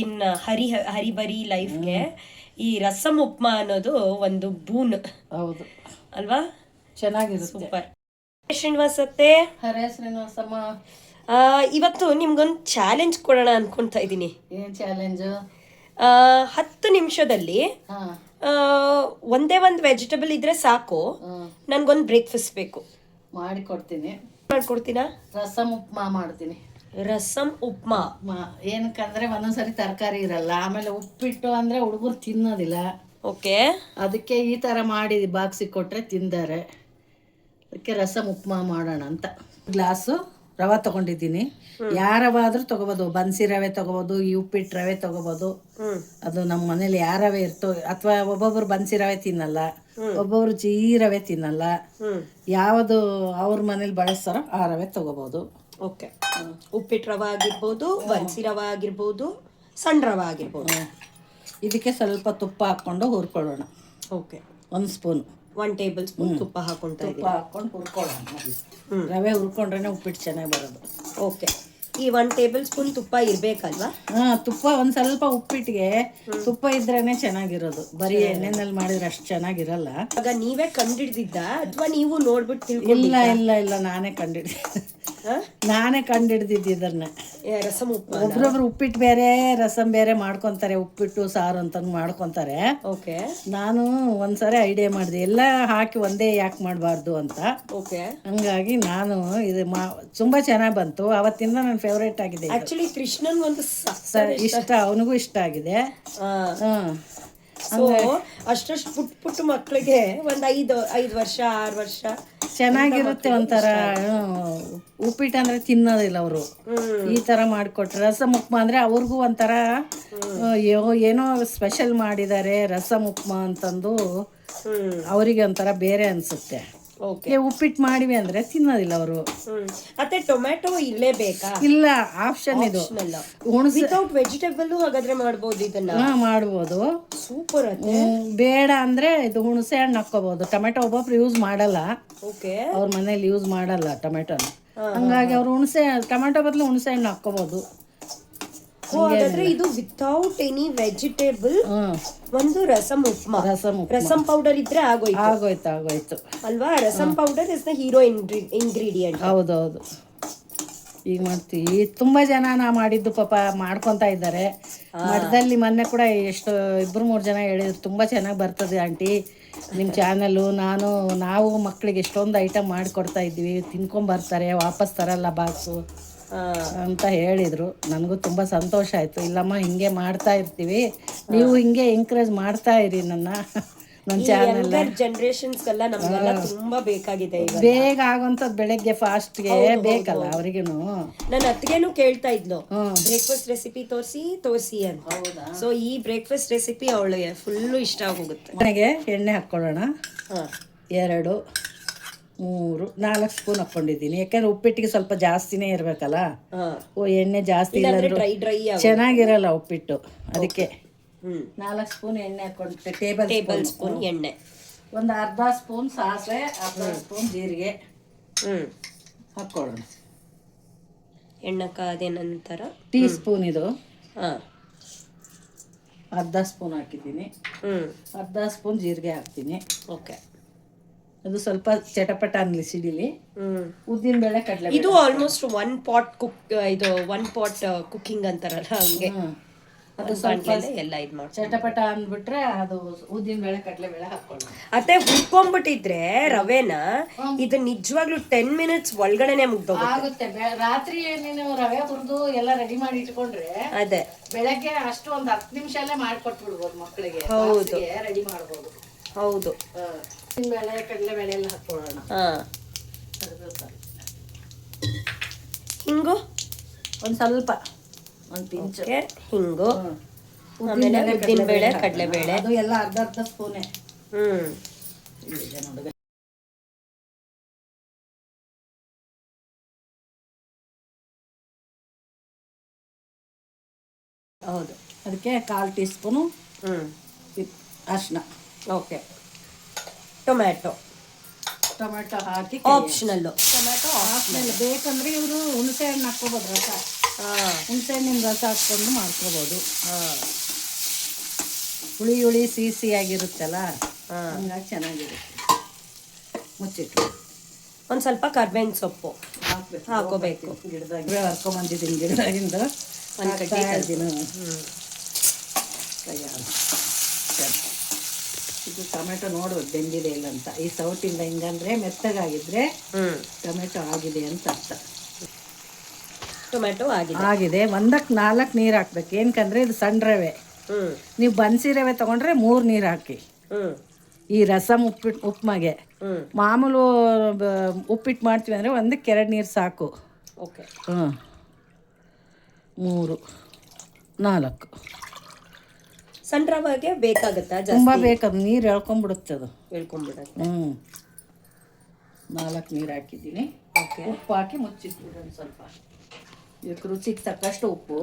ಇನ್ನ ಹರಿಬರಿ ಲೈಫ್ಗೆ ಈ ರಸಂ ಉಪ್ಮಾ ಅನ್ನೋದು ಒಂದು ಬೂನ್. ಹೌದು ಅಲ್ವಾ? ಚೆನ್ನಾಗಿರುತ್ತೆ. ಸೂಪರ್. ಶ್ರೀನಿವಾಸತ್ತೆ, ಹರೇ ಶ್ರೀನಿವಾಸಮ್ಮ, ಇವತ್ತು ನಿಮ್ಗೊಂದು ಚಾಲೆಂಜ್ ಕೊಡೋಣ ಅನ್ಕೊಂತಾ ಇದ್ದೀನಿ. ಏನ್ ಚಾಲೆಂಜು? 10 ನಿಮಿಷದಲ್ಲಿ ಒಂದೇ ಒಂದು ವೆಜಿಟೇಬಲ್ ಇದ್ರೆ ಸಾಕು, ನನ್ಗೊಂದು ಬ್ರೇಕ್ಫಾಸ್ಟ್ ಬೇಕು. ಮಾಡ್ಕೊಡ್ತೀನಾ? ರಸಂ ಉಪ್ಮಾ ಮಾಡ್ತೀನಿ. ರಸಂ ಉಪ್ಮಾ ಏನಕ್ಕಂದ್ರೆ ಒಂದೊಂದ್ಸರಿ ತರಕಾರಿ ಇರಲ್ಲ, ಆಮೇಲೆ ಉಪ್ಪಿಟ್ಟು ಅಂದ್ರೆ ಹುಡುಗರು ತಿನ್ನೋದಿಲ್ಲ. ಓಕೆ, ಅದಕ್ಕೆ ಈ ತರ ಮಾಡಿ ಬಾಕ್ಸಿಗೆ ಕೊಟ್ರೆ ತಿಂತಾರೆ. ಅದಕ್ಕೆ ರಸಂ ಉಪ್ಮಾ ಮಾಡೋಣ ಅಂತ. ಗ್ಲಾಸು ರವೆ ತಗೊಂಡಿದ್ದೀನಿ. ಯಾವ ರವೆ ಆದ್ರೂ ತಗೋಬೋದು, ಬನ್ಸಿ ರವೆ ತಗೋಬೋದು, ಈ ಉಪ್ಪಿಟ್ಟು ರವೆ ತಗೋಬೋದು. ಅದು ನಮ್ಮ ಮನೇಲಿ ಯಾವ ರವೆ ಇರ್ತೋ, ಅಥವಾ ಒಬ್ಬೊಬ್ರು ಬನ್ಸಿ ರವೆ ತಿನ್ನಲ್ಲ, ಒಬ್ಬೊಬ್ರು ಈ ರವೆ ತಿನ್ನಲ್ಲ. ಯಾವುದು ಅವ್ರ ಮನೇಲಿ ಬಳಸ್ತಾರೋ ಆ ರವೆ ತಗೋಬೋದು. ಓಕೆ, ಉಪ್ಪಿಟ್ಟು ರವೆ ಆಗಿರ್ಬೋದು, ಬನ್ಸಿ ರವೆ ಆಗಿರ್ಬೋದು, ಸಣ್ಣ ರವೆ ಆಗಿರ್ಬೋದು. ಇದಕ್ಕೆ ಸ್ವಲ್ಪ ತುಪ್ಪ ಹಾಕ್ಕೊಂಡು ಹುರ್ಕೊಳ್ಳೋಣ. ಓಕೆ, 1 ಸ್ಪೂನ್, 1 ಟೇಬಲ್ ಸ್ಪೂನ್ ತುಪ್ಪ ಹಾಕೊಂಡು ಹುರ್ಕೊಳ್ಳೋಣ. ರವೆ ಹುರ್ಕೊಂಡ್ರೆ ಉಪ್ಪಿಟ್ಟು ಚೆನ್ನಾಗಿ ಬರೋದು. ಓಕೆ, ಈ 1 ಟೇಬಲ್ ಸ್ಪೂನ್ ತುಪ್ಪ ಇರ್ಬೇಕಲ್ವಾ? ತುಪ್ಪ ಒಂದ್ ಸ್ವಲ್ಪ ಉಪ್ಪಿಟ್ಟಿಗೆ ತುಪ್ಪ ಇದ್ರೇನೆ ಚೆನ್ನಾಗಿರೋದು. ಬರೀ ಎಣ್ಣೆನಲ್ಲಿ ಮಾಡಿದ್ರೆ ಅಷ್ಟು ಚೆನ್ನಾಗಿರಲ್ಲ. ಆಗ ನೀವೇ ಕಂಡಿಡ್ದಿದ್ದ ಅಥವಾ ನೀವು ನೋಡ್ಬಿಟ್ಟು ಇಲ್ಲ ಇಲ್ಲ ಇಲ್ಲ, ನಾನೇ ಕಂಡಿಡ್ದಿದ್ದು ಇದನ್ನ. ರಸಂ ಉಪ್ಮಾ ಒಬ್ರೊಬ್ರು ಉಪ್ಪಿಟ್ಟು ಬೇರೆ ರಸಂ ಬೇರೆ ಮಾಡ್ಕೊಂತಾರೆ, ಉಪ್ಪಿಟ್ಟು ಸಾರು ಅಂತ ಮಾಡ್ಕೊಂತಾರೆ. ಓಕೆ, ನಾನು ಒಂದ್ಸರಿ ಐಡಿಯಾ ಮಾಡಿದೆ, ಎಲ್ಲ ಹಾಕಿ ಒಂದೇ ಯಾಕೆ ಮಾಡಬಾರ್ದು ಅಂತ. ಓಕೆ, ಹಂಗಾಗಿ ನಾನು ಇದು ತುಂಬಾ ಚೆನ್ನಾಗಿ ಬಂತು. ಅವತ್ತಿಂದ ನನ್ನ ಫೇವ್ರೇಟ್ ಆಗಿದೆ. ಆಕ್ಚುಲಿ ಕೃಷ್ಣನ್ ಒಂದು ಇಷ್ಟ, ಅವನಿಗೂ ಇಷ್ಟ ಆಗಿದೆ. ಸೊ ಅಷ್ಟಷ್ಟು ಪುಟ್ಟ ಮಕ್ಕಳಿಗೆ ಒಂದು 5 ವರ್ಷ 6 ವರ್ಷ ಚೆನ್ನಾಗಿರುತ್ತೆ. ಒಂಥರ ಉಪ್ಪಿಟ್ಟು ಅಂದ್ರೆ ತಿನ್ನೋದಿಲ್ಲ ಅವರು. ಈ ತರ ಮಾಡಿಕೊಟ್ರೆ ರಸಂ ಉಪ್ಮಾ ಅಂದ್ರೆ ಅವ್ರಿಗೂ ಒಂಥರ ಏನೋ ಸ್ಪೆಷಲ್ ಮಾಡಿದ್ದಾರೆ ರಸಂ ಉಪ್ಮಾ ಅಂತಂದು ಅವರಿಗೆ ಒಂಥರ ಬೇರೆ ಅನ್ಸುತ್ತೆ. ಉಪ್ಪಿಟ್ಟು ಮಾಡಿವಿ ಅಂದ್ರೆ ತಿನ್ನೋದಿಲ್ಲ ಅವರು. ಮತ್ತೆ ಟೊಮ್ಯಾಟೊ ಇಲ್ಲೇ ಬೇಕಾ? ಇಲ್ಲ, ಆಪ್ಷನ್ ಇದು. ವಿತೌಟ್ ವೆಜಿಟೇಬಲ್ ಹಾಗಾದ್ರೆ ಮಾಡ್ಬೋದು ಇದನ್ನ? ಮಾಡ್ಬೋದು. ಸೂಪರ್. ಬೇಡ ಅಂದ್ರೆ ಇದು ಹುಣಸೆ ಹಣ್ಣು ಹಾಕೋಬಹುದು. ಟೊಮೆಟೊ ಒಬ್ಬೊಬ್ರು ಯೂಸ್ ಮಾಡಲ್ಲ, ಅವ್ರ ಮನೇಲಿ ಯೂಸ್ ಮಾಡಲ್ಲ ಟೊಮೆಟೊನ. ಹಂಗಾಗಿ ಅವ್ರು ಟೊಮೆಟೊ ಬದಲು ಹುಣಸೆ ಹಣ್ಣು ಹಾಕೋಬಹುದು. ಹಾಗಾದ್ರೆ ಇದು ವಿತೌಟ್ ಎನಿ ವೆಜಿಟೇಬಲ್ ಒಂದು ರಸಂ ಉಪ್ಮಾ. ರಸಂ ಪೌಡರ್ ಇದ್ರೆ ಆಗೋಯ್ತು ಅಲ್ವಾ? Rasam powder is the hero ingredient. ಹೌದೌದು. ಈಗ ಮಾಡ್ತೀವಿ. ತುಂಬಾ ಜನ ನಾ ಮಾಡಿದ್ದು ಪಾಪ ಮಾಡ್ಕೊಂತ ಇದ್ದಾರೆ. ಮಠದಲ್ಲಿ ಮೊನ್ನೆ ಕೂಡ ಎಷ್ಟು 2-3 ಜನ ಹೇಳಿದ್ರು, ತುಂಬಾ ಚೆನ್ನಾಗಿ ಬರ್ತದೆ ಆಂಟಿ ನಿಮ್ಮ ಚಾನಲ್ಲು. ನಾವು ಮಕ್ಕಳಿಗೆ ಎಷ್ಟೊಂದು ಐಟಮ್ ಮಾಡಿಕೊಡ್ತಾ ಇದ್ವಿ, ತಿನ್ಕೊಂಬರ್ತಾರೆ, ವಾಪಸ್ ತರಲ್ಲ ಬಾಕ್ಸು ಅಂತ ಹೇಳಿದ್ರು. ನನಗೂ ತುಂಬ ಸಂತೋಷ ಆಯಿತು. ಇಲ್ಲಮ್ಮ, ಹಿಂಗೆ ಮಾಡ್ತಾ ಇರ್ತೀವಿ, ನೀವು ಹಿಂಗೆ ಎಂಕರೇಜ್ ಮಾಡ್ತಾ ಇರಿ ನನ್ನ ಚಾನಲ್. ಜನರೇಷನ್ಸ್ಗೆಲ್ಲ ನಮಗೆಲ್ಲ ತುಂಬಾ ಬೇಕಾಗಿದೆ. ಬೇಗ ಆಗೋಂಥದ್ದು ಬೆಳಗ್ಗೆ ಫಾಸ್ಟ್ಗೆ ಬೇಕಲ್ಲ ಅವ್ರಿಗೂ. ನನ್ನ ಅತ್ತಿಗೆನೂ ಕೇಳ್ತಾ ಇದ್ಲು, ಬ್ರೇಕ್ಫಾಸ್ಟ್ ರೆಸಿಪಿ ತೋರಿಸಿ ಅಂತ. ಸೊ ಈ ಬ್ರೇಕ್ಫಾಸ್ಟ್ ರೆಸಿಪಿ ಅವಳಿಗೆ ಫುಲ್ಲು ಇಷ್ಟ ಆಗೋಗುತ್ತೆ. ನನಗೆ ಎಣ್ಣೆ ಹಾಕ್ಕೊಳ್ಳೋಣ. 2, 3, 4 ಸ್ಪೂನ್ ಹಾಕೊಂಡಿದ್ದೀನಿ. ಯಾಕಂದ್ರೆ ಉಪ್ಪಿಟ್ಟಿಗೆ ಸ್ವಲ್ಪ ಜಾಸ್ತಿನೇ ಇರ್ಬೇಕಲ್ಲ. ಎಣ್ಣೆ ಜಾಸ್ತಿ ಇಲ್ಲ ಚೆನ್ನಾಗಿರಲ್ಲ ಉಪ್ಪಿಟ್ಟು. ಅದಕ್ಕೆ 4 ಸ್ಪೂನ್ ಎಣ್ಣೆ ಹಾಕೊಂಡೆ. ಟೇಬಲ್ ಸ್ಪೂನ್ ಎಣ್ಣೆ, ಒಂದು ಅರ್ಧ ಸ್ಪೂನ್ ಸಾಸಿವೆ, ಅರ್ಧ ಸ್ಪೂನ್ ಜೀರಿಗೆ ಹಾಕೊಳ್ಳೋಣ. ಎಣ್ಣೆ ಕಾದ ನಂತರ ಟೀ ಸ್ಪೂನ್ ಇದು ಅರ್ಧ ಸ್ಪೂನ್ ಹಾಕಿದ್ದೀನಿ. ಅರ್ಧ ಸ್ಪೂನ್ ಜೀರಿಗೆ ಹಾಕ್ತೀನಿ. ಓಕೆ, ಅದು ಸ್ವಲ್ಪ ಚಟಪಟ ಅನ್ಲಿ ಸಿಡಿಲಿ. ಉದ್ದಿನ ಬೇಳೆ, ಕಡಲೆ. ಇದು ಆಲ್ಮೋಸ್ಟ್ 1 ಪಾಟ್ ಕುಕಿಂಗ್ ಅಂತಾರಲ್ಲ, ಹಂಗೆ. ಅದು ಸ್ವಲ್ಪ ಎಲ್ಲ ಇದು ಮಾಡಿ ಚಟಪಟ ಅಂದ್ಬಿಟ್ರೆ ಅದು ಉದ್ದಿನ ಬೇಳೆ, ಕಡಲೆ ಬೇಳೆ ಹಾಕೊಳ್ಳೋಣ. ಅತ್ತೆ ಹುರ್ಕೊಂಡ್ಬಿಟ್ಟಿದ್ರೆ ರವೆನ ಇದು ನಿಜವಾಗ್ಲೂ 10 ಮಿನಿಟ್ಸ್ ಒಳಗಡೆನೆ ಮುಗ್ದೋಗುತ್ತೆ. ರಾತ್ರಿ ನೀನು ರವೆ ಹುರಿದು ಎಲ್ಲ ರೆಡಿ ಮಾಡಿ ಇಟ್ಕೊಂಡ್ರೆ ಅದೇ ಬೆಳಗ್ಗೆ ಅಷ್ಟು ಒಂದು 10 ನಿಮಿಷಲ್ಲೇ ಮಾಡ್ಕೊಟ್ಬಿಡ್ಬೋದು ಮಕ್ಕಳಿಗೆ. ಹೌದು, ರೆಡಿ ಮಾಡ್ಬೋದು. ಹೌದು. ಬೇಳೆ, ಕಡಲೆ ಬೇಳೆ ಎಲ್ಲ ಹಾಕೊಳ್ಳೋಣ. ಹಿಂಗು ಒಂದು ಸ್ವಲ್ಪ, ಒಂದು ಪಿಂಚ್ ಹಿಂಗು, ಆಮೇಲೆ ಉದ್ದಿನ ಬೇಳೆ, ಕಡಲೆ ಬೇಳೆ, ಅದು ಎಲ್ಲ ಅರ್ಧ ಸ್ಪೂನೇ. ಹೌದು. ಅದಕ್ಕೆ 1/4 ಟೀ ಸ್ಪೂನು ಅರಿಶಿನ. ಓಕೆ, ಟೊಮ್ಯಾಟೊ ಹಾಕಿ ಆಪ್ಷನಲ್ಲು. Tomato optional. ಬೇಕಂದ್ರೆ ಇವರು ಹುಣಸೆ ಹಣ್ಣು ಹಾಕೋಬೋದು. ರಸ ಹುಣಸೆಹಣ್ಣಿನ ರಸ ಹಾಕ್ಕೊಂಡು ಮಾಡ್ಕೋಬೋದು. ಹುಳಿ ಸಿಹಿ ಆಗಿರುತ್ತಲ್ಲ, ಹಂಗಾಗಿ ಚೆನ್ನಾಗಿರುತ್ತೆ. ಮುಚ್ಚಿಟ್ಟು ಒಂದು ಸ್ವಲ್ಪ ಕರ್ಬೇವಿನ ಸೊಪ್ಪು ಹಾಕೋಬೇಕು. ಗಿಡದಾಗ ಹರ್ಕೊಂಬಂದಿದ್ದೀನಿ, ಗಿಡದಾಗಿಂದ ಒಂದು ಕಡ್ಡಿ ಇದು ಟೊಮೆಟೊ ನೋಡ್ಬೇಕು ಬೆಂದಿದೆ ಇಲ್ಲ ಅಂತ. ಈ ಸೌಟಿಂದ ಹಿಂಗಂದ್ರೆ ಮೆತ್ತಗಾಗಿದ್ರೆ ಟೊಮೆಟೊ ಆಗಿದೆ ಅಂತ ಅರ್ಥ. ಟೊಮೆಟೊ ಆಗಿದೆ. 1-4 ನೀರು ಹಾಕ್ಬೇಕು. ಏನಕಂದ್ರೆ ಇದು ಸಣ್ಣ ರವೆ. ನೀವು ಬನ್ಸಿ ರವೆ ತಗೊಂಡ್ರೆ 3 ನೀರು ಹಾಕಿ. ಈ ರಸಮ್ ಉಪ್ಪಿಗೆ ಮಾಮೂಲು ಉಪ್ಪಿಟ್ಟು ಮಾಡ್ತೀವಿ ಅಂದರೆ 1-2 ನೀರು ಸಾಕು. ಓಕೆ. 3, 4 ಸಣ್ಣ ರವೆಗೆ ಬೇಕಾಗುತ್ತಾ? ತುಂಬ ಬೇಕದು, ನೀರು ಎಳ್ಕೊಂಡ್ಬಿಡುತ್ತೆ ಅದು. 4 ನೀರು ಹಾಕಿದ್ದೀನಿ. ಉಪ್ಪು ಹಾಕಿ ಮುಚ್ಚಿಟ್ಬಿಡೋಣ ಸ್ವಲ್ಪ. ಇದಕ್ಕೆ ರುಚಿಗೆ ತಕ್ಕಷ್ಟು ಉಪ್ಪು.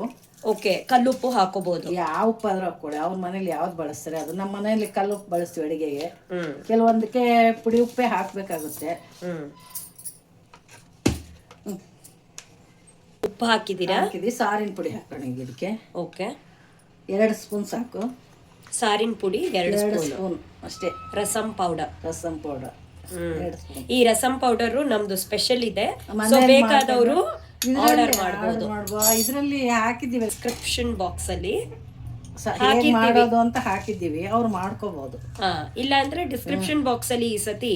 ಓಕೆ. ಕಲ್ಲುಪ್ಪು ಹಾಕೋಬಹುದು. ಯಾವ ಉಪ್ಪು ಆದ್ರೂ ಹಾಕೊಳ್ಳಿ, ಅವ್ರ ಮನೇಲಿ ಯಾವ್ದು ಬಳಸ್ತಾರೆ ಅದು. ನಮ್ಮ ಮನೇಲಿ ಕಲ್ಲುಪ್ಪು ಬಳಸ್ತೀವಿ ಅಡುಗೆಗೆ. ಕೆಲವೊಂದಕ್ಕೆ ಪುಡಿ ಉಪ್ಪೇ ಹಾಕಬೇಕಾಗುತ್ತೆ. ಉಪ್ಪು ಹಾಕಿದ್ದೀರಾ? ಸಾರಿನ ಪುಡಿ ಹಾಕೋಣ ಈಗ ಇದಕ್ಕೆ. ಓಕೆ. 2 ಸ್ಪೂನ್ ಸಾಕು. ಸಾರಿನ ಪುಡಿ 2 ಸ್ಪೂನ್ ಅಷ್ಟೇ. ರಸಮ್ ಪೌಡರ್. 2 ಸ್ಪೂನ್. ಈ ರಸಮ್ ಪೌಡರ್ ನಮ್ದು ಸ್ಪೆಷಲ್ ಇದೆ, ಸೊ ಬೇಕಾದವರು ಆರ್ಡರ್ ಮಾಡಬಹುದು. ಇದರಲ್ಲಿ ಹಾಕಿದ್ದೀವಿ ಡಿಸ್ಕ್ರಿಪ್ಷನ್ ಬಾಕ್ಸ್ ಅಲ್ಲಿ ಮಾಡೋದು ಅಂತ ಹಾಕಿದ್ದೀವಿ, ಅವ್ರು ಮಾಡ್ಕೋಬಹುದು. ಇಲ್ಲ ಅಂದ್ರೆ ಡಿಸ್ಕ್ರಿಪ್ಷನ್ ಬಾಕ್ಸ್ ಅಲ್ಲಿ ಈ ಸತಿ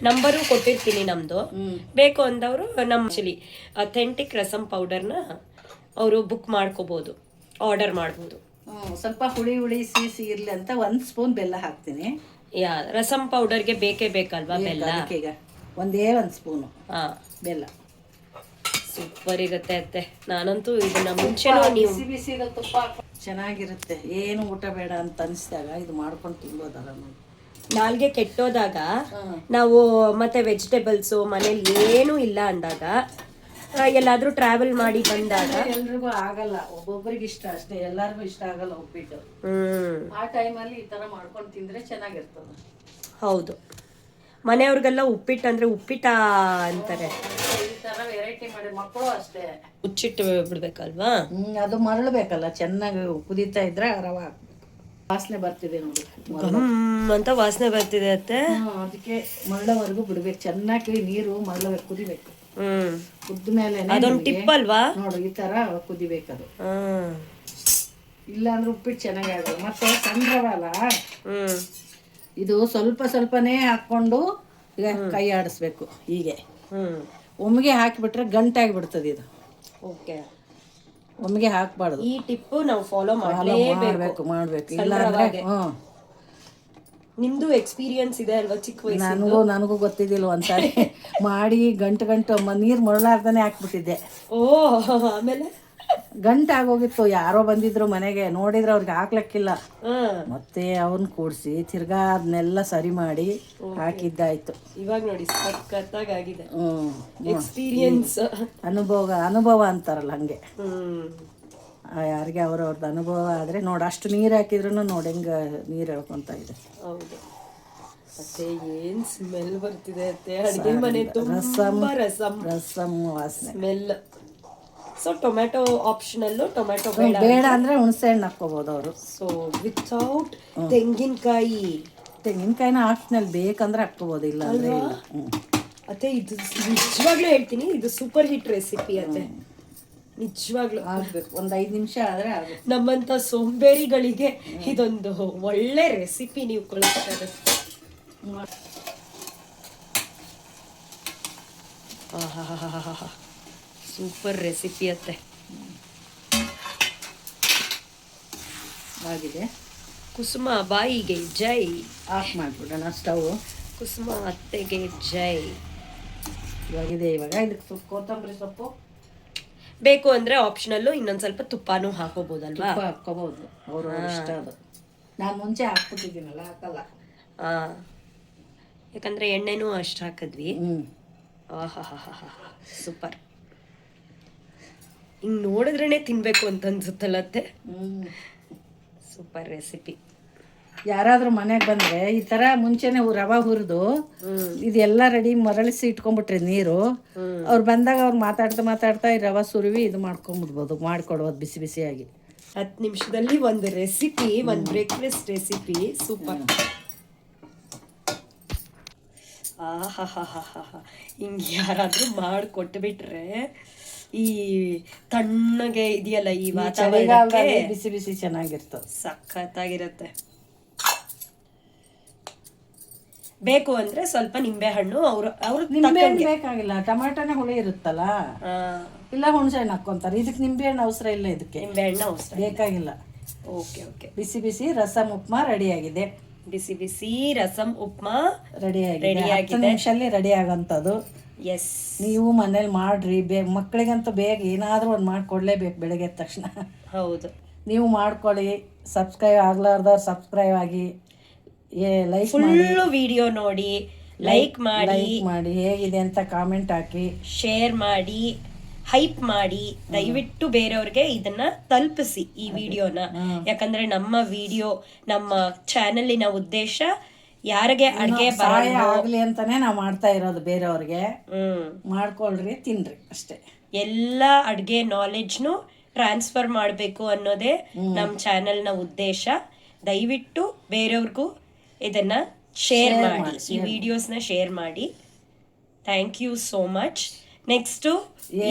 ನಂಬರು ಕೊಟ್ಟಿರ್ತೀನಿ ನಮ್ದು. ಬೇಕು ಅಂದವರು ನಮ್ಮ ಅಥೆಂಟಿಕ್ ರಸಮ್ ಪೌಡರ್ನ ಅವರು ಬುಕ್ ಮಾಡ್ಕೋಬಹುದು, ಆರ್ಡರ್ ಮಾಡಬಹುದು. ಸ್ವಲ್ಪ ಹುಳಿ ಸಿಹಿ ಇರ್ಲಿ ಅಂತ 1 ಸ್ಪೂನ್ ಬೆಲ್ಲ ಹಾಕ್ತೀನಿ. ರಸಮ್ ಪೌಡರ್ಗೆ ಬೇಕೇ ಬೇಕಲ್ವಾ ಬೆಲ್ಲ? ಈಗ 1 ಸ್ಪೂನು ಬೆಲ್ಲ. ಸೂಪರ್ ಇರುತ್ತೆ ಅತ್ತೆ. ನಾನಂತೂ ಇದನ್ನ ಮುಂಚೆನೂ ನೀವು ಬಿಸಿ ತುಪ್ಪ ಚೆನ್ನಾಗಿರುತ್ತೆ. ಏನು ಊಟ ಬೇಡ ಅಂತ ಅನಿಸಿದಾಗ ಇದು ಮಾಡ್ಕೊಂಡು ತಿನ್ಬೋದಲ್ಲ. ನಾಲ್ಗೆ ಕೆಟ್ಟೋದಾಗ ನಾವು ಮತ್ತೆ ವೆಜಿಟೇಬಲ್ಸು ಮನೇಲಿ ಏನೂ ಇಲ್ಲ ಅಂದಾಗ, ಎಲ್ಲಾದ್ರೂ ಟ್ರಾವೆಲ್ ಮಾಡಿ ಬಂದಾಗ ಎಲ್ರಿಗೂ ಆಗಲ್ಲ, ಒಬ್ಬೊಬ್ಬರಿಗೆ ಇಷ್ಟ ಅಷ್ಟೇ, ಎಲ್ಲರಿಗೂ ಇಷ್ಟ ಆಗಲ್ಲ ಉಪ್ಪಿಟ್ಟು. ಆ ಟೈಮಲ್ಲಿ ಈ ತರ ಮಾಡ್ಕೊಂಡು ತಿಂದ್ರೆ ಚೆನ್ನಾಗಿರ್ತದೆ. ಹೌದು, ಮನೆಯವ್ರಿಗೆಲ್ಲ ಉಪ್ಪಿಟ್ಟು ಅಂದ್ರೆ ಉಪ್ಪಿಟ್ಟ ಅಂತಾರೆ. ಈ ತರ ವೆರೈಟಿ ಮಾಡಿ ಮಕ್ಕಳು ಅಷ್ಟೇ ಮುಚ್ಚಿಟ್ಟು ಬಿಡ್ಬೇಕಲ್ವಾ? ಅದು ಮರಳಬೇಕಲ್ಲ, ಚೆನ್ನಾಗಿ ಕುದೀತಾ ಇದ್ರೆ ರವೆ ಹಾಕ್ಬೇಕು. ವಾಸನೆ ಬರ್ತಿದೆ ನೋಡಿ ಅಂತ ವಾಸನೆ ಬರ್ತಿದೆ ಅತ್ತೆ. ಅದಕ್ಕೆ ಮರಳವರೆಗೂ ಬಿಡ್ಬೇಕು, ಚೆನ್ನಾಗಿ ನೀರು ಮರಳಬೇಕು, ಕುದಿಬೇಕು. ಕುದ್ಮೇಲೆ ಅದೊಂದು ಟಿಪ್ ಅಲ್ವಾ? ನೋಡು ಈ ತರ ಕುದಿಬೇಕದು. ಇಲ್ಲ ಅಂದ್ರೆ ಉಪ್ಪಿಟ್ಟು ಚೆನ್ನಾಗಿ ಆಗೋದು. ಮತ್ತೆ ಸಣ್ಣ ರವೆ ಅಲ್ಲ, ಇದು ಸ್ವಲ್ಪನೇ ಹಾಕೊಂಡು ಈಗ ಕೈ ಆಡಿಸ್ಬೇಕು. ಹೀಗೆ ಒಮ್ಮೆಗೆ ಹಾಕಿಬಿಟ್ರೆ ಗಂಟಾಗಿ ಬಿಡ್ತದೆ ಇದು. ಓಕೆ. ಒಮ್ಮೆಗೆ ಹಾಕ್ಬಾರ್ದು. ಈ ಟಿಪ್ ನಾವು ಫಾಲೋ ಮಾಡ್ಬೇಕು. ಇಲ್ಲ ಅಂದ್ರೆ ನಿಮ್ದು ಎಕ್ಸ್ಪೀರಿಯನ್ಸ್ ಇದೆ ಅಲ್ವಾ ಚಿಕ್ಕ ವಯಸ್ಸು? ನನಗೂ ಗೊತ್ತಿದ್ದಿಲ್ಲ. ಒಂದ್ಸಾರಿ ಮಾಡಿ ಗಂಟು ನೀರು ಮರಳಾರ್ದಾನೆ ಹಾಕ್ಬಿಟ್ಟಿದ್ದೆ. ಆಮೇಲೆ ಗಂಟಾಗೋಗಿತ್ತು. ಯಾರೋ ಬಂದಿದ್ರು ಮನೆಗೆ, ನೋಡಿದ್ರೆ ಅವ್ರಿಗೆ ಹಾಕ್ಲಕ್ಕಿಲ್ಲ. ಮತ್ತೆ ಅವನ್ ಕೂಡ್ಸಿ ತಿರ್ಗಾ ಅದನ್ನೆಲ್ಲ ಸರಿ ಮಾಡಿ ಹಾಕಿದ್ದಾಯ್ತು. ಇವಾಗ ನೋಡಿ ಸಖತ್ತಾಗಿದೆ ಎಕ್ಸ್ಪೀರಿಯನ್ಸ್. ಅನುಭವ ಅಂತಾರಲ್ಲ ಹಂಗೆ. ಯಾರಿಗೆ ಅವ್ರವ್ರದ್ದು ಅನುಭವ ಆದ್ರೆ ನೋಡಿ, ಅಷ್ಟು ನೀರು ಹಾಕಿದ್ರು ನೋಡಿ ಹೆಂಗ ನೀರು ಎಳ್ಕೊಂತ ಇದೆ. ಹೌದು ಮತ್ತೆ ಏನ್ ಸ್ಮೆಲ್ ಬರ್ತಿದೆ ಅತ್ತೆ. ಅಡಿಗೆ ಮನೆ ತುಂಬಾ ರಸಮ್ ವಾಸನೆ smell. So tomato optional, tomato ಬೇಡ ಅಂದ್ರೆ ಹುಣಸೆ ಹಣ್ಣು ಹಾಕ್ಕೋಬಹುದು ಅವರು. ಸೊ ವಿತೌಟ್ ತೆಂಗಿನಕಾಯಿನ ಆಪ್ಷನಲ್, ಬೇಕಂದ್ರೆ ಹಾಕ್ಕೋಬಹುದು, ಇಲ್ಲ ಅಂದ್ರೆ ಇಲ್ಲ. ಅತ್ತೆ ಇದು ನಿಜವಾಗ್ಲೂ ಹೇಳ್ತೀನಿ, ಇದು ಸೂಪರ್ ಹಿಟ್ ರೆಸಿಪಿ ಅತ್ತೆ. ನಿಜವಾಗ್ಲೂ ಆಗ್ಬೇಕು. 5 ನಿಮಿಷ ಆದ್ರೆ ಆಗ್ಬೇಕು. ನಮ್ಮಂತ ಸೋಂಬೇರಿಗಳಿಗೆ ಇದೊಂದು ಒಳ್ಳೆ ರೆಸಿಪಿ ನೀವು ಕಳಿಸ್ತಾರೆ. ಸೂಪರ್ ರೆಸಿಪಿ ಅತ್ತೆ. ಆಗಿದೆ. ಕುಸುಮ ಬಾಯಿಗೆ ಜೈ. Of ಮಾಡ್ಬಿಡೋಣ stove. ಕುಸುಮ ಅತ್ತೆಗೆ ಜೈ. ಇವಾಗಿದೆ. ಇವಾಗ ಇದಕ್ಕೆ ಕೊತ್ತಂಬರಿ ಸೊಪ್ಪು ಬೇಕು ಅಂದ್ರೆ ಆಪ್ಷನಲ್ಲು, ಇನ್ನೊಂದು ಸ್ವಲ್ಪ ತುಪ್ಪನೂ ಹಾಕೋಬಹುದಲ್ವಾ? ತುಪ್ಪ ಹಾಕೋಬಹುದು, ಅವ್ರ ಇಷ್ಟ ಅದು. ನಾನು ಮುಂಚೆ ಹಾಕ್ಬಿಟ್ಟಿದ್ದೀನಲ್ಲ, ಹಾಕಲ್ಲ. ಯಾಕಂದ್ರೆ ಎಣ್ಣೆನೂ ಅಷ್ಟು ಹಾಕಿದ್ವಿ. ಸೂಪರ್. ಹಿಂಗ್ ನೋಡಿದ್ರೇನೆ ತಿನ್ಬೇಕು ಅಂತ ಅನ್ಸುತ್ತಲ್ಲತ್ತೆ. Super recipe. ಯಾರಾದ್ರೂ ಮನೆಗೆ ಬಂದ್ರೆ ಈ ತರ ಮುಂಚೆನೆ ರವೆ ಹುರಿದು ಇದೆಲ್ಲ ರೆಡಿ ಮರಳಿಸಿ ಇಟ್ಕೊಂಡ್ಬಿಟ್ರಿ ನೀರು. ಅವ್ರು ಬಂದಾಗ ಅವ್ರು ಮಾತಾಡ್ತಾ ಈ ರವೆ ಸುರಿವಿ ಇದು ಮಾಡ್ಕೊಂಡ್ಬಿಡ್ಬೋದು, ಮಾಡಿಕೊಡ್ಬೋದು ಬಿಸಿ ಬಿಸಿಯಾಗಿ. 10 ನಿಮಿಷದಲ್ಲಿ ಒಂದು ರೆಸಿಪಿ, ಒಂದು ಬ್ರೇಕ್ಫಾಸ್ಟ್ ರೆಸಿಪಿ. ಸೂಪರ್. ಹಿಂಗೆ ಯಾರಾದ್ರೂ ಮಾಡಿಕೊಟ್ಬಿಟ್ರೆ ಈ ತಣ್ಣಗೆ ಇದೆಯಲ್ಲ ಈ ವಾತಾವರಣಕ್ಕೆ ಬಿಸಿ ಬಿಸಿ ಚೆನ್ನಾಗಿರ್ತದೆ, ಸಖತ್ತಾಗಿರುತ್ತೆ. ಬೇಕು ಅಂದ್ರೆ ಸ್ವಲ್ಪ ನಿಂಬೆ ಹಣ್ಣು ಅವ್ರ ನಿಂಬೆ ಹಣ್ಣು ಬೇಕಾಗಿಲ್ಲ, ಟೊಮೆಟೊನೇ ಹುಳಿ ಇರುತ್ತಲ್ಲ, ಇಲ್ಲ ಹುಣಸೆ ಹಣ್ಣು ಹಾಕೊಂತಾರೆ. ಇದಕ್ಕೆ ನಿಂಬೆ ಹಣ್ಣು ಅವಸರ ಇಲ್ಲ, ಇದಕ್ಕೆ ನಿಂಬೆ ಹಣ್ಣು ಅವಸರ ಬೇಕಾಗಿಲ್ಲ. Okay okay. ಬಿಸಿ ಬಿಸಿ ರಸಂ ಉಪ್ಮಾ ರೆಡಿ ಆಗಿದೆ. ಬಿಸಿ ಬಿಸಿ ರಸಂ ಉಪ್ಮಾ ರೆಡಿ ಆಗಿದೆ. ನಿಮಿಷಲ್ಲಿ ರೆಡಿ ಆಗೋಂಥದ್ದು. ಎಸ್, ನೀವು ಮನೇಲಿ ಮಾಡ್ರಿ. ಮಕ್ಕಳಿಗಂತೂ ಬೇಗ ಏನಾದರೂ ಒಂದು ಮಾಡಿಕೊಡ್ಲೇಬೇಕು ಬೆಳಗ್ಗೆ ಎದ್ದ ತಕ್ಷಣ. ಹೌದು, ನೀವು ಮಾಡ್ಕೊಳ್ಳಿ. ಸಬ್ಸ್ಕ್ರೈಬ್ ಆಗ್ಲಾರ್ದವ್ರು ಸಬ್ಸ್ಕ್ರೈಬ್ ಆಗಿ, ಲೈಕ್ ಫುಲ್ಲು ವಿಡಿಯೋ ನೋಡಿ, ಲೈಕ್ ಮಾಡಿ, ಹೇಗಿದೆ ಅಂತ ಕಾಮೆಂಟ್ ಹಾಕಿ, ಶೇರ್ ಮಾಡಿ, ಹೈಪ್ ಮಾಡಿ. ದಯವಿಟ್ಟು ಬೇರೆಯವ್ರಿಗೆ ಇದನ್ನ ತಲುಪಿಸಿ ಈ ವಿಡಿಯೋನ. ಯಾಕಂದ್ರೆ ನಮ್ಮ ವಿಡಿಯೋ, ನಮ್ಮ ಚಾನೆಲಿನ ಉದ್ದೇಶ ಯಾರಿಗೆ ಅಡ್ಗೆ ಸಹಾಯ ಆಗ್ಲಿ ಅಂತಾನೆ ನಾವು ಮಾಡ್ತಾ ಇರೋದು. ಬೇರೆಯವ್ರಿಗೆ ಮಾಡ್ಕೊಳ್ರಿ, ತಿನ್ರಿ ಅಷ್ಟೇ. ಎಲ್ಲ ಅಡ್ಗೆ ನಾಲೆಡ್ಜ್ನು ಟ್ರಾನ್ಸ್ಫರ್ ಮಾಡಬೇಕು ಅನ್ನೋದೇ ನಮ್ಮ ಚಾನೆಲ್ನ ಉದ್ದೇಶ. ದಯವಿಟ್ಟು ಬೇರೆಯವ್ರಿಗೂ ಇದನ್ನ ಶೇರ್ ಮಾಡಿ, ಈ ವಿಡಿಯೋಸ್ನ ಶೇರ್ ಮಾಡಿ. Thank you so much. Next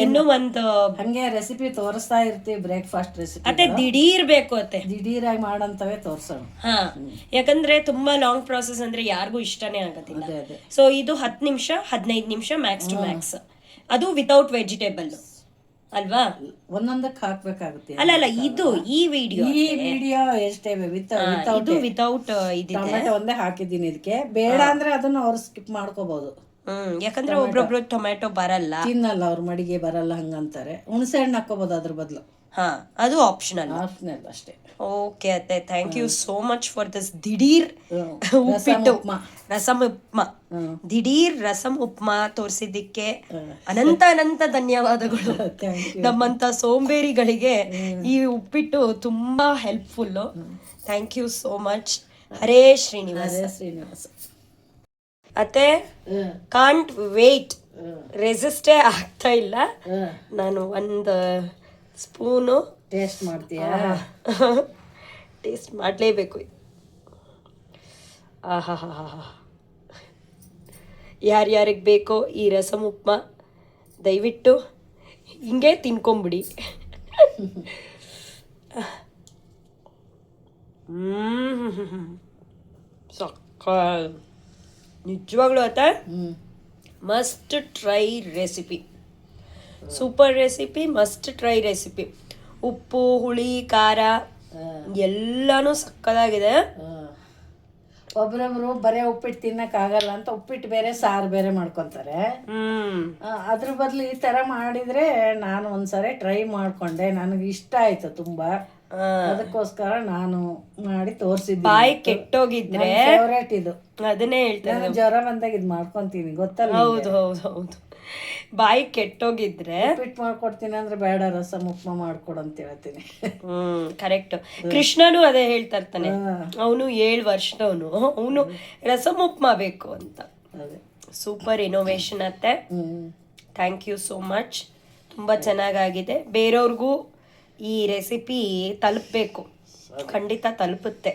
ಇನ್ನು ಒಂದು ಹಂಗೆ ರೆಸಿಪಿ ತೋರಿಸ್ತಾ ಇರ್ತೀವಿ, ಬ್ರೇಕ್ಫಾಸ್ಟ್ ರೆಸಿಪಿ. ಅದೇ ದಿಢೀರ್ ಬೇಕು ಅತ್ತೆ, ದಿಢೀರಾಗಿ ಮಾಡಂತವೇ ತೋರ್ಸೋಣ. ಹಾ, ಯಾಕಂದ್ರೆ ತುಂಬಾ ಲಾಂಗ್ ಪ್ರಾಸೆಸ್ ಅಂದ್ರೆ ಯಾರಿಗೂ ಇಷ್ಟನೇ ಆಗೋದಿಲ್ಲ. ಸೊ ಇದು 10 ನಿಮಿಷ 15 ನಿಮಿಷ ಮ್ಯಾಕ್ಸ್ ಟು ಮ್ಯಾಕ್ಸ್. ಅದು ವಿತೌಟ್ ವೆಜಿಟೇಬಲ್ ಅಲ್ವಾ? ಒಂದೊಂದಕ್ಕೆ ಹಾಕ್ಬೇಕಾಗುತ್ತೆ. ಅಲ್ಲ, ಇದು ಈ ವಿಡಿಯೋ ಎಷ್ಟೇ ವಿತೌಟ್ ಇದು ಟೊಮೆಟೊ ಒಂದೇ ಹಾಕಿದ್ದೀನಿ ಇದಕ್ಕೆ. ಬೇಡ ಅಂದ್ರೆ ಅದನ್ನ ಅವ್ರು ಸ್ಕಿಪ್ ಮಾಡ್ಕೋಬಹುದು. ಯಾಕಂದ್ರೆ ಒಬ್ರೊಬ್ರು ಟೊಮೆಟೊ ಬರಲ್ಲ, ತಿನ್ನಲ್ಲ, ಅವ್ರ ಮಡಿಗೆ ಬರಲ್ಲ ಹಂಗಂತಾರೆ. ಹುಣಸೆ ಹಣ್ಣು ಹಾಕೋಬಹುದು ಅದ್ರ ಬದಲು. ಹಾ, ಅದು ಆಪ್ಷನಲ್ ಅಷ್ಟೇ. ಓಕೆ ಅತ್ತೆ, thank you so much for this ದಿಢೀರ್ ಉಪ್ಪಿಟ್ಟು ರಸಂ ಉಪ್ಮಾ. ದಿಢೀರ್ ರಸಂ ಉಪ್ಮಾ ತೋರಿಸಿದ್ದಕ್ಕೆ ಅನಂತ ಧನ್ಯವಾದಗಳು. ನಮ್ಮಂತ ಸೋಂಬೇರಿಗಳಿಗೆ ಈ ಉಪ್ಪಿಟ್ಟು ತುಂಬಾ helpful. Thank you so much. ಹರೇ ಶ್ರೀನಿವಾಸ. ಅತ್ತೆ, ಕಾಂಟ್ ವೇಟ್, ರೆಸಿಸ್ಟೇ ಆಗ್ತಾ ಇಲ್ಲ. ನಾನು ಒಂದು ಸ್ಪೂನು ಟೇಸ್ಟ್ ಮಾಡ್ತೀಯಾ? ಟೇಸ್ಟ್ ಮಾಡಲೇಬೇಕು. ಯಾರ್ಯಾರಿಗೆ ಬೇಕೋ ಈ ರಸಂ ಉಪ್ಮಾ ದಯವಿಟ್ಟು ಹಿಂಗೆ ತಿನ್ಕೊಂಬಿಡಿ. ನಿಜವಾಗ್ಲೂ ಆತ must try recipe. Super recipe, must try recipe. ಉಪ್ಪು, ಹುಳಿ, ಖಾರ ಎಲ್ಲಾನು ಸಕ್ಕದಾಗಿದೆ. ಒಬ್ರೊಬ್ರು ಬರೇ ಉಪ್ಪಿಟ್ಟು ತಿನ್ನಕ್ ಆಗಲ್ಲ ಅಂತ ಉಪ್ಪಿಟ್ಟು ಬೇರೆ ಸಾರು ಬೇರೆ ಮಾಡ್ಕೊಂತಾರೆ. ಅದ್ರ ಬದಲು ಈ ತರ ಮಾಡಿದ್ರೆ ನಾನು ಒಂದ್ಸರಿ ಟ್ರೈ ಮಾಡ್ಕೊಂಡೆ, ನನಗೆ ಇಷ್ಟ ಆಯ್ತು ತುಂಬಾ. ಅದಕ್ಕೋಸ್ಕರ ನಾನು ಮಾಡಿ ತೋರ್ಸಿದ್ದೆ. ಬಾಯಿ ಕೆಟ್ಟೋಗಿದ್ರೆ ಫೇವರೇಟ್ ಇದು. ಅದನ್ನೇ ಹೇಳ್ತೇನೆ, ಜ್ವರ ಬಂದಾಗ ಇದ್ ಮಾಡ್ಕೊಂತೀನಿ, ಗೊತ್ತಲ್ಲ? ಹೌದು. ಬಾಯಿ ಕೆಟ್ಟೋಗಿದ್ರೆ ಉಪ್ಪಿಟ್ಟು ಮಾಡ್ಕೊಡ್ತೀನಿ ಅಂದ್ರೆ ಬೇಡ, ರಸಂ ಉಪ್ಮಾ ಮಾಡ್ಕೊಡು ಅಂತ ಹೇಳ್ತೀನಿ. ಕರೆಕ್ಟ್. ಕೃಷ್ಣನು ಅದೇ ಹೇಳ್ತಾ ಇರ್ತಾನೆ, ಅವನು 7 ವರ್ಷದವನು, ಅವನು ರಸಂ ಉಪ್ಮಾ ಬೇಕು ಅಂತ. ಸೂಪರ್ ಇನೋವೇಷನ್ ಅತ್ತೆ. Thank you so much. ತುಂಬಾ ಚೆನ್ನಾಗಾಗಿದೆ. ಬೇರೆಯವ್ರಿಗೂ ಈ ರೆಸಿಪಿ ತಲುಪಬೇಕು, ಖಂಡಿತ ತಲುಪುತ್ತೆ.